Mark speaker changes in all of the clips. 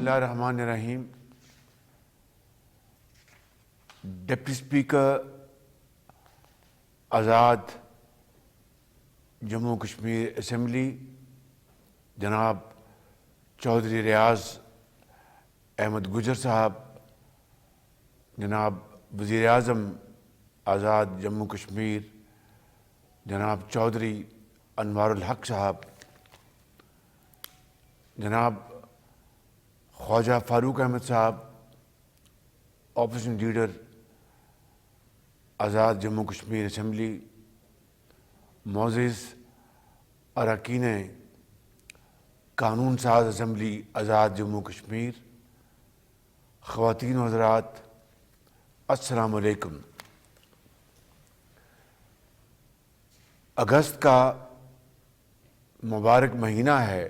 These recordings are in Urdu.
Speaker 1: اللہ الرحمن الرحیم۔ ڈپٹی اسپیکر آزاد جموں کشمیر اسمبلی جناب چودھری ریاض احمد گجر صاحب، جناب وزیر اعظم آزاد جموں کشمیر جناب چودھری انوار الحق صاحب، جناب خواجہ فاروق احمد صاحب، اپوزیشن لیڈر آزاد جموں کشمیر اسمبلی، معزز اراکین قانون ساز اسمبلی آزاد جموں کشمیر، خواتین و حضرات، السلام علیکم۔ اگست کا مبارک مہینہ ہے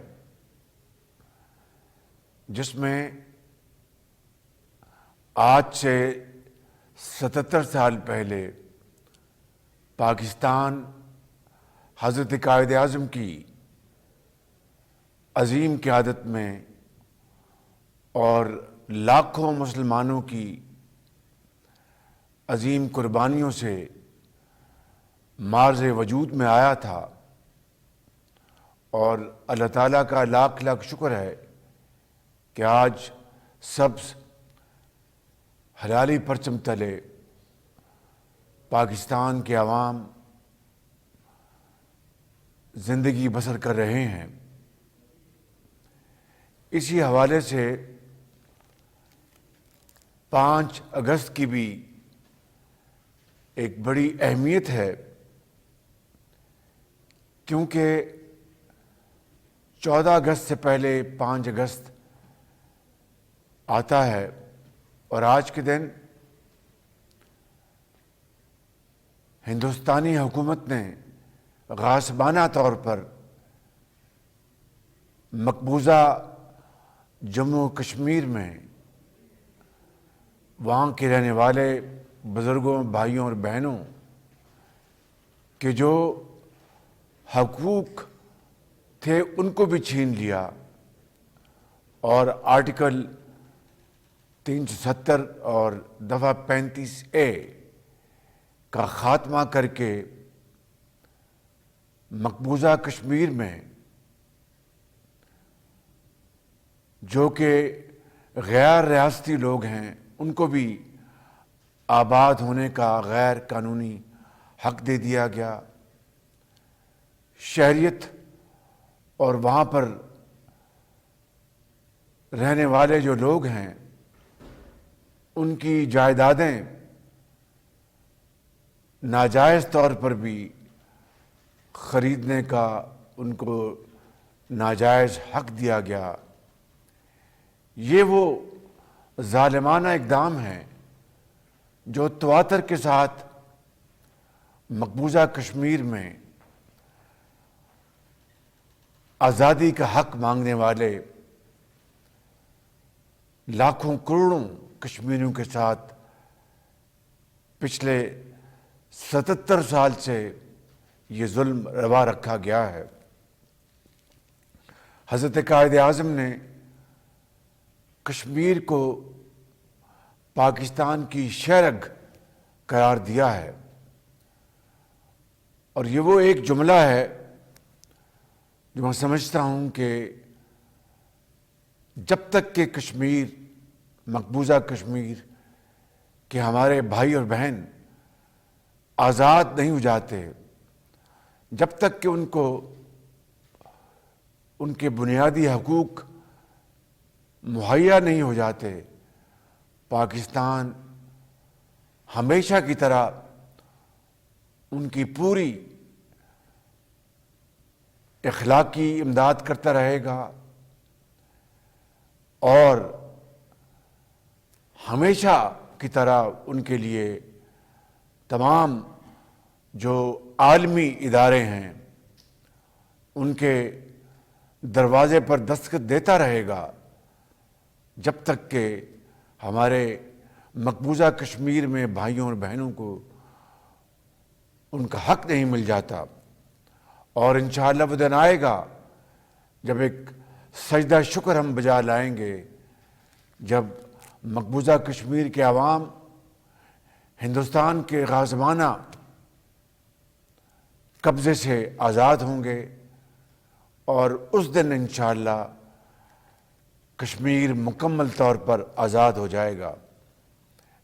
Speaker 1: جس میں آج سے 77 سال پہلے پاکستان حضرت قائد اعظم کی عظیم قیادت میں اور لاکھوں مسلمانوں کی عظیم قربانیوں سے مارز وجود میں آیا تھا، اور اللہ تعالیٰ کا لاکھ لاکھ شکر ہے کہ آج سبز حلالی پرچم تلے پاکستان کے عوام زندگی بسر کر رہے ہیں۔ اسی حوالے سے 5 اگست کی بھی ایک بڑی اہمیت ہے، کیونکہ 14 اگست سے پہلے 5 اگست آتا ہے، اور آج کے دن ہندوستانی حکومت نے غاصبانہ طور پر مقبوضہ جموں کشمیر میں وہاں کے رہنے والے بزرگوں، بھائیوں اور بہنوں کے جو حقوق تھے ان کو بھی چھین لیا، اور آرٹیکل 370 اور دفعہ 35A کا خاتمہ کر کے مقبوضہ کشمیر میں جو کہ غیر ریاستی لوگ ہیں ان کو بھی آباد ہونے کا غیر قانونی حق دے دیا گیا۔ شہریت اور وہاں پر رہنے والے جو لوگ ہیں ان کی جائیدادیں ناجائز طور پر بھی خریدنے کا ان کو ناجائز حق دیا گیا۔ یہ وہ ظالمانہ اقدام ہے جو تواتر کے ساتھ مقبوضہ کشمیر میں آزادی کا حق مانگنے والے لاکھوں کروڑوں کشمیریوں کے ساتھ پچھلے 77 سال سے یہ ظلم روا رکھا گیا ہے۔ حضرت قائد اعظم نے کشمیر کو پاکستان کی شہرگ قرار دیا ہے، اور یہ وہ ایک جملہ ہے جو میں سمجھتا ہوں کہ جب تک کہ کشمیر، مقبوضہ کشمیر کہ ہمارے بھائی اور بہن آزاد نہیں ہو جاتے، جب تک کہ ان کو ان کے بنیادی حقوق مہیا نہیں ہو جاتے، پاکستان ہمیشہ کی طرح ان کی پوری اخلاقی امداد کرتا رہے گا، اور ہمیشہ کی طرح ان کے لیے تمام جو عالمی ادارے ہیں ان کے دروازے پر دستخط دیتا رہے گا، جب تک کہ ہمارے مقبوضہ کشمیر میں بھائیوں اور بہنوں کو ان کا حق نہیں مل جاتا۔ اور انشاءاللہ وہ دن آئے گا جب ایک سجدہ شکر ہم بجا لائیں گے جب مقبوضہ کشمیر کے عوام ہندوستان کے غازمانہ قبضے سے آزاد ہوں گے، اور اس دن انشاءاللہ کشمیر مکمل طور پر آزاد ہو جائے گا۔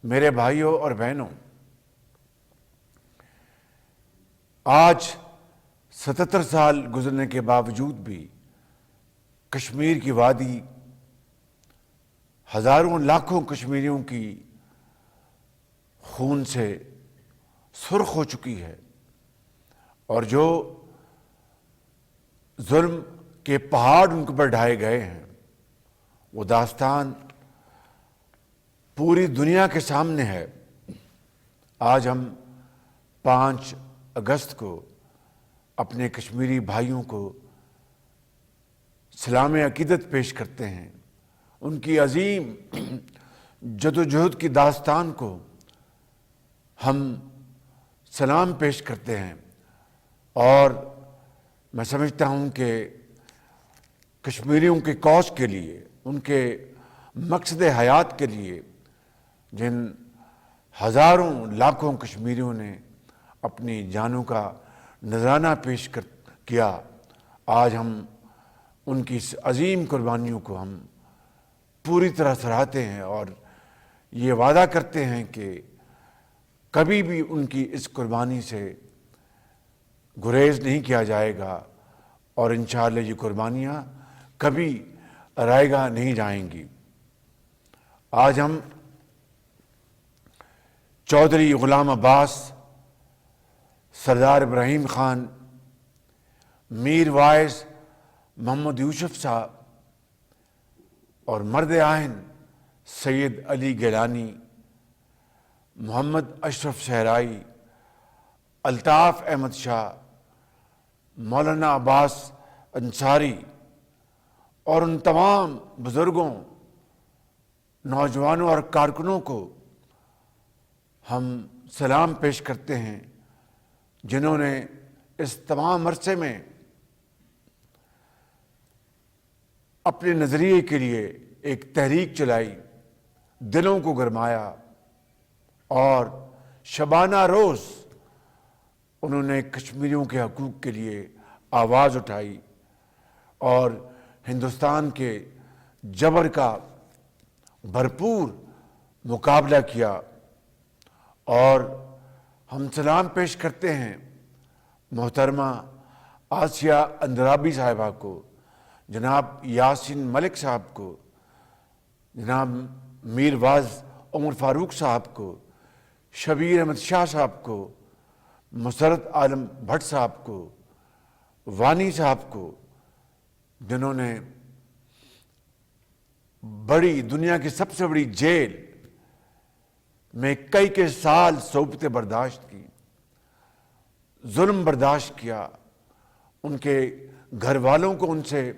Speaker 1: میرے بھائیوں اور بہنوں، آج 77 سال گزرنے کے باوجود بھی کشمیر کی وادی ہزاروں لاکھوں کشمیریوں کی خون سے سرخ ہو چکی ہے، اور جو ظلم کے پہاڑ ان کے اوپر ڈھائے گئے ہیں، وہ داستان پوری دنیا کے سامنے ہے۔ آج ہم 5 اگست کو اپنے کشمیری بھائیوں کو سلام عقیدت پیش کرتے ہیں، ان کی عظیم جدوجہد کی داستان کو ہم سلام پیش کرتے ہیں، اور میں سمجھتا ہوں کہ کشمیریوں کی کوس کے لیے، ان کے مقصد حیات کے لیے، جن ہزاروں لاکھوں کشمیریوں نے اپنی جانوں کا نذرانہ پیش کیا، آج ہم ان کی اس عظیم قربانیوں کو ہم پوری طرح سراہتے ہیں، اور یہ وعدہ کرتے ہیں کہ کبھی بھی ان کی اس قربانی سے گریز نہیں کیا جائے گا، اور انشاءاللہ یہ قربانیاں کبھی رائیگاں نہیں جائیں گی۔ آج ہم چودھری غلام عباس، سردار ابراہیم خان، میر وائس محمد یوسف صاحب اور مرد آئین سید علی گیلانی، محمد اشرف صحرائی، الطاف احمد شاہ، مولانا عباس انصاری اور ان تمام بزرگوں، نوجوانوں اور کارکنوں کو ہم سلام پیش کرتے ہیں، جنہوں نے اس تمام عرصے میں اپنے نظریے کے لیے ایک تحریک چلائی، دلوں کو گرمایا، اور شبانہ روز انہوں نے کشمیریوں کے حقوق کے لیے آواز اٹھائی، اور ہندوستان کے جبر کا بھرپور مقابلہ کیا۔ اور ہم سلام پیش کرتے ہیں محترمہ آسیہ اندرابی صاحبہ کو، جناب یاسین ملک صاحب کو، جناب میر واعظ عمر فاروق صاحب کو، شبیر احمد شاہ صاحب کو، مسرت عالم بھٹ صاحب کو، وانی صاحب کو، جنہوں نے بڑی دنیا کی سب سے بڑی جیل میں کئی سال صحبتیں برداشت کی، ظلم برداشت کیا، ان کے گھر والوں کو ان سے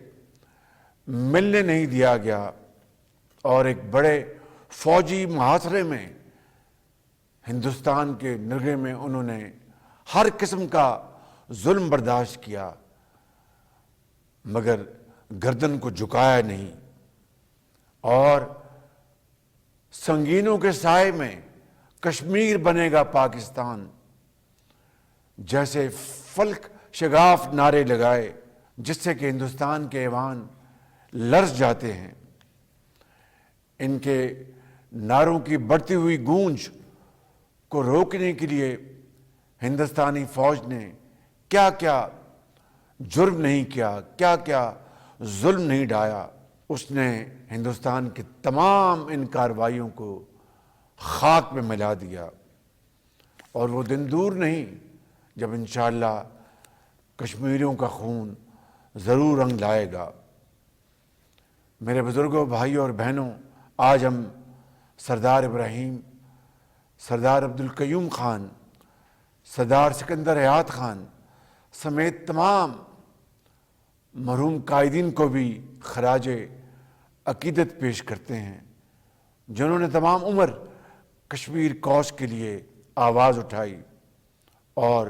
Speaker 1: ملنے نہیں دیا گیا، اور ایک بڑے فوجی محاصرے میں ہندوستان کے نرغے میں انہوں نے ہر قسم کا ظلم برداشت کیا، مگر گردن کو جھکایا نہیں، اور سنگینوں کے سائے میں کشمیر بنے گا پاکستان جیسے فلک شگاف نعرے لگائے، جس سے کہ ہندوستان کے ایوان لرز جاتے ہیں۔ ان کے نعروں کی بڑھتی ہوئی گونج کو روکنے کے لیے ہندوستانی فوج نے کیا کیا جرم نہیں کیا، کیا کیا ظلم نہیں ڈھایا، اس نے ہندوستان کی تمام ان کارروائیوں کو خاک میں ملا دیا، اور وہ دن دور نہیں جب انشاءاللہ کشمیریوں کا خون ضرور رنگ لائے گا۔ میرے بزرگوں، بھائیوں اور بہنوں، آج ہم سردار ابراہیم، سردار عبدالقیوم خان، سردار سکندر حیات خان سمیت تمام مرحوم قائدین کو بھی خراج عقیدت پیش کرتے ہیں، جنہوں نے تمام عمر کشمیر کوس کے لیے آواز اٹھائی، اور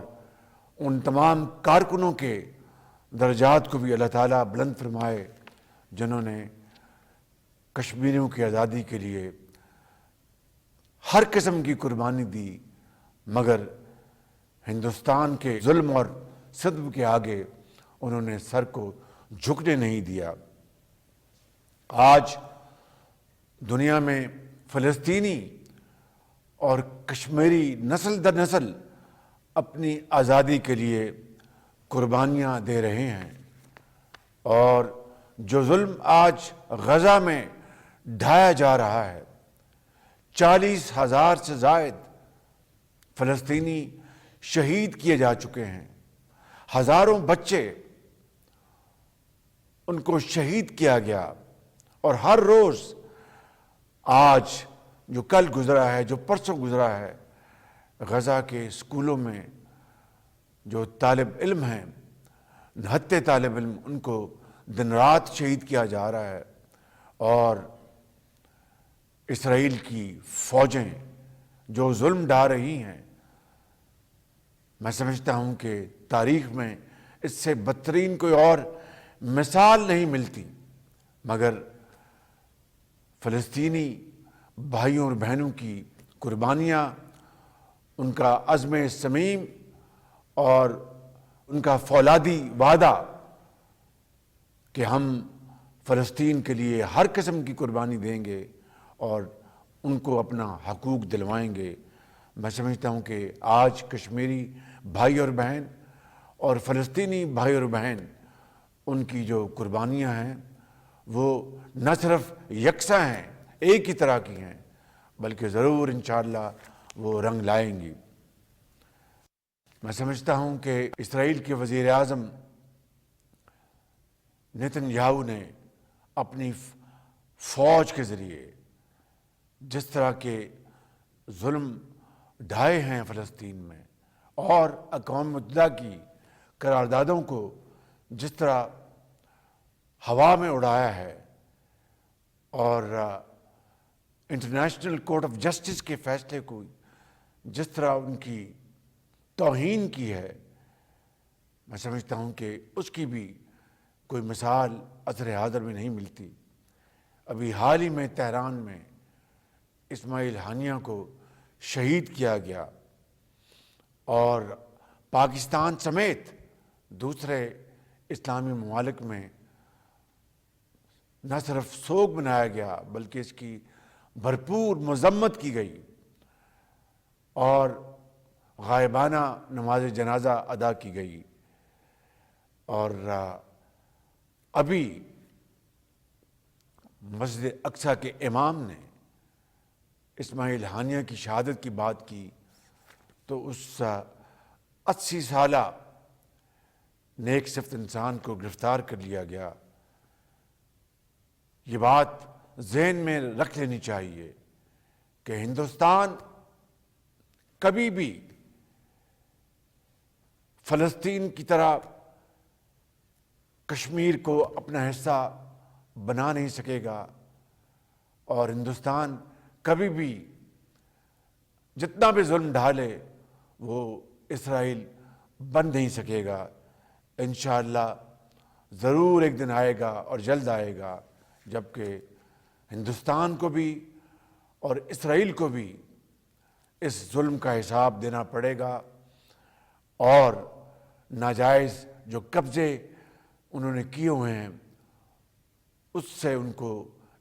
Speaker 1: ان تمام کارکنوں کے درجات کو بھی اللہ تعالیٰ بلند فرمائے، جنہوں نے کشمیریوں کی آزادی کے لیے ہر قسم کی قربانی دی، مگر ہندوستان کے ظلم اور ستم کے آگے انہوں نے سر کو جھکنے نہیں دیا۔ آج دنیا میں فلسطینی اور کشمیری نسل در نسل اپنی آزادی کے لیے قربانیاں دے رہے ہیں، اور جو ظلم آج غزہ میں ڈھایا جا رہا ہے، 40,000 سے زائد فلسطینی شہید کیے جا چکے ہیں، ہزاروں بچے ان کو شہید کیا گیا، اور ہر روز آج جو کل گزرا ہے، جو پرسوں گزرا ہے، غزہ کے اسکولوں میں جو طالب علم ہیں، نہتے طالب علم، ان کو دن رات شہید کیا جا رہا ہے، اور اسرائیل کی فوجیں جو ظلم ڈھا رہی ہیں، میں سمجھتا ہوں کہ تاریخ میں اس سے بدترین کوئی اور مثال نہیں ملتی، مگر فلسطینی بھائیوں اور بہنوں کی قربانیاں، ان کا عزم صمیم اور ان کا فولادی وعدہ کہ ہم فلسطین کے لیے ہر قسم کی قربانی دیں گے اور ان کو اپنا حقوق دلوائیں گے، میں سمجھتا ہوں کہ آج کشمیری بھائی اور بہن اور فلسطینی بھائی اور بہن، ان کی جو قربانیاں ہیں وہ نہ صرف یکساں ہیں، ایک ہی طرح کی ہیں، بلکہ ضرور انشاءاللہ وہ رنگ لائیں گی۔ میں سمجھتا ہوں کہ اسرائیل کے وزیر اعظم نیتن یاہو نے اپنی فوج کے ذریعے جس طرح کے ظلم ڈھائے ہیں فلسطین میں، اور اقوام متحدہ کی قراردادوں کو جس طرح ہوا میں اڑایا ہے، اور انٹرنیشنل کورٹ آف جسٹس کے فیصلے کو جس طرح ان کی توہین کی ہے، میں سمجھتا ہوں کہ اس کی بھی کوئی مثال عصر حاضر میں نہیں ملتی۔ ابھی حال ہی میں تہران میں اسماعیل ہانیہ کو شہید کیا گیا، اور پاکستان سمیت دوسرے اسلامی ممالک میں نہ صرف سوگ منایا گیا بلکہ اس کی بھرپور مذمت کی گئی، اور غائبانہ نماز جنازہ ادا کی گئی، اور ابھی مسجد اقصیٰ کے امام نے اسماعیل ہانیہ کی شہادت کی بات کی، تو اس 80 سالہ نیک صفت انسان کو گرفتار کر لیا گیا۔ یہ بات ذہن میں رکھ لینی چاہیے کہ ہندوستان کبھی بھی فلسطین کی طرح کشمیر کو اپنا حصہ بنا نہیں سکے گا، اور ہندوستان کبھی بھی جتنا بھی ظلم ڈھالے وہ اسرائیل بن نہیں سکے گا۔ انشاءاللہ ضرور ایک دن آئے گا، اور جلد آئے گا، جبکہ ہندوستان کو بھی اور اسرائیل کو بھی اس ظلم کا حساب دینا پڑے گا، اور ناجائز جو قبضے انہوں نے کیے ہوئے ہیں اس سے ان کو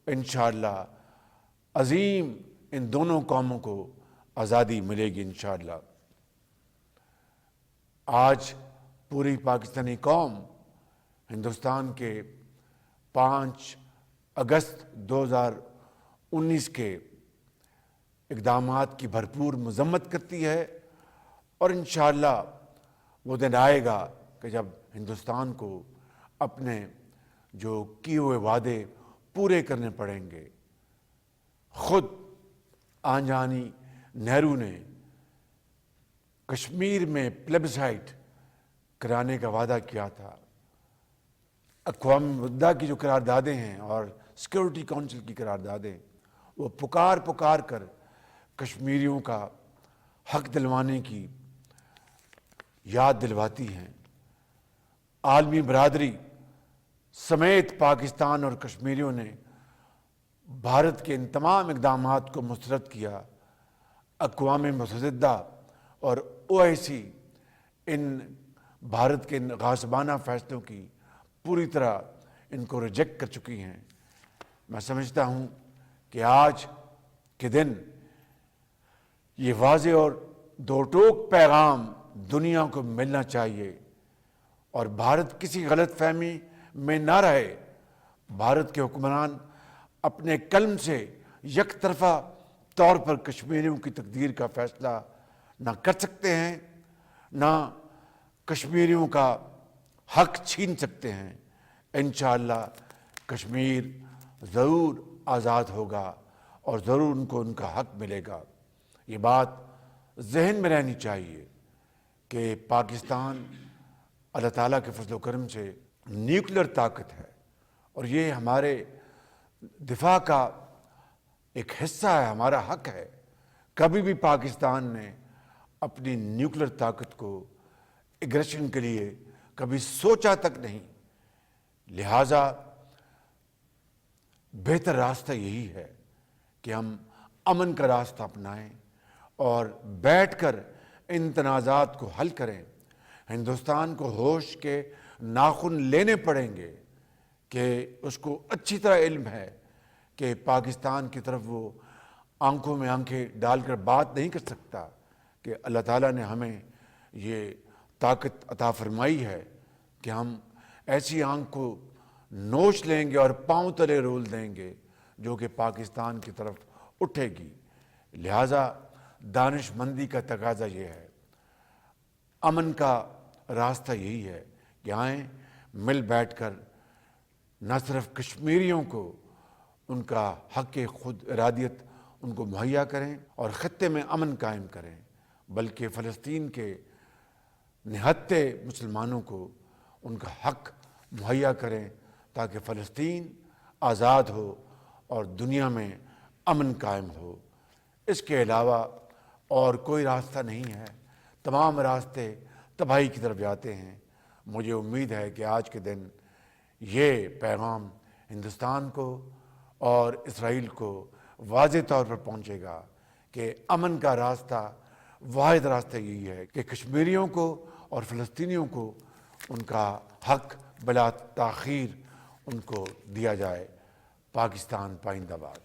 Speaker 1: انشاءاللہ عظیم ان دونوں قوموں کو آزادی ملے گی انشاءاللہ۔ آج پوری پاکستانی قوم ہندوستان کے 5 اگست 2019 کے اقدامات کی بھرپور مذمت کرتی ہے، اور انشاءاللہ وہ دن آئے گا کہ جب ہندوستان کو اپنے جو کیے ہوئے وعدے پورے کرنے پڑیں گے۔ خود آنجانی نہرو نے کشمیر میں پلیبسائٹ کرانے کا وعدہ کیا تھا۔ اقوام متحدہ کی جو قراردادیں ہیں اور سیکورٹی کونسل کی قراردادیں، وہ پکار کر کشمیریوں کا حق دلوانے کی یاد دلواتی ہیں۔ عالمی برادری سمیت پاکستان اور کشمیریوں نے بھارت کے ان تمام اقدامات کو مسترد کیا۔ اقوام متحدہ اور OIC ان بھارت کے ان غاصبانہ فیصلوں کی پوری طرح ان کو ریجیکٹ کر چکی ہیں۔ میں سمجھتا ہوں کہ آج کے دن یہ واضح اور دو ٹوک پیغام دنیا کو ملنا چاہیے، اور بھارت کسی غلط فہمی میں نہ رہے۔ بھارت کے حکمران اپنے قلم سے یک طرفہ طور پر کشمیریوں کی تقدیر کا فیصلہ نہ کر سکتے ہیں، نہ کشمیریوں کا حق چھین سکتے ہیں۔ انشاءاللہ کشمیر ضرور آزاد ہوگا اور ضرور ان کو ان کا حق ملے گا۔ یہ بات ذہن میں رہنی چاہیے کہ پاکستان اللہ تعالیٰ کے فضل و کرم سے نیوکلیر طاقت ہے، اور یہ ہمارے دفاع کا ایک حصہ ہے، ہمارا حق ہے۔ کبھی بھی پاکستان نے اپنی نیوکلیر طاقت کو ایگریشن کے لیے کبھی سوچا تک نہیں، لہٰذا بہتر راستہ یہی ہے کہ ہم امن کا راستہ اپنائیں اور بیٹھ کر ان تنازعات کو حل کریں۔ ہندوستان کو ہوش کے ناخن لینے پڑیں گے کہ اس کو اچھی طرح علم ہے کہ پاکستان کی طرف وہ آنکھوں میں آنکھیں ڈال کر بات نہیں کر سکتا، کہ اللہ تعالیٰ نے ہمیں یہ طاقت عطا فرمائی ہے کہ ہم ایسی آنکھ کو نوچ لیں گے اور پاؤں تلے رول دیں گے جو کہ پاکستان کی طرف اٹھے گی۔ لہٰذا دانش مندی کا تقاضا یہ ہے، امن کا راستہ یہی ہے کہ آئیں مل بیٹھ کر نہ صرف کشمیریوں کو ان کا حق خود ارادیت ان کو مہیا کریں اور خطے میں امن قائم کریں، بلکہ فلسطین کے نہتے مسلمانوں کو ان کا حق مہیا کریں تاکہ فلسطین آزاد ہو اور دنیا میں امن قائم ہو۔ اس کے علاوہ اور کوئی راستہ نہیں ہے، تمام راستے تباہی کی طرف جاتے ہیں۔ مجھے امید ہے کہ آج کے دن یہ پیغام ہندوستان کو اور اسرائیل کو واضح طور پر پہنچے گا کہ امن کا راستہ، واحد راستہ یہی ہے کہ کشمیریوں کو اور فلسطینیوں کو ان کا حق بلا تاخیر ان کو دیا جائے۔ پاکستان پائندہ باد۔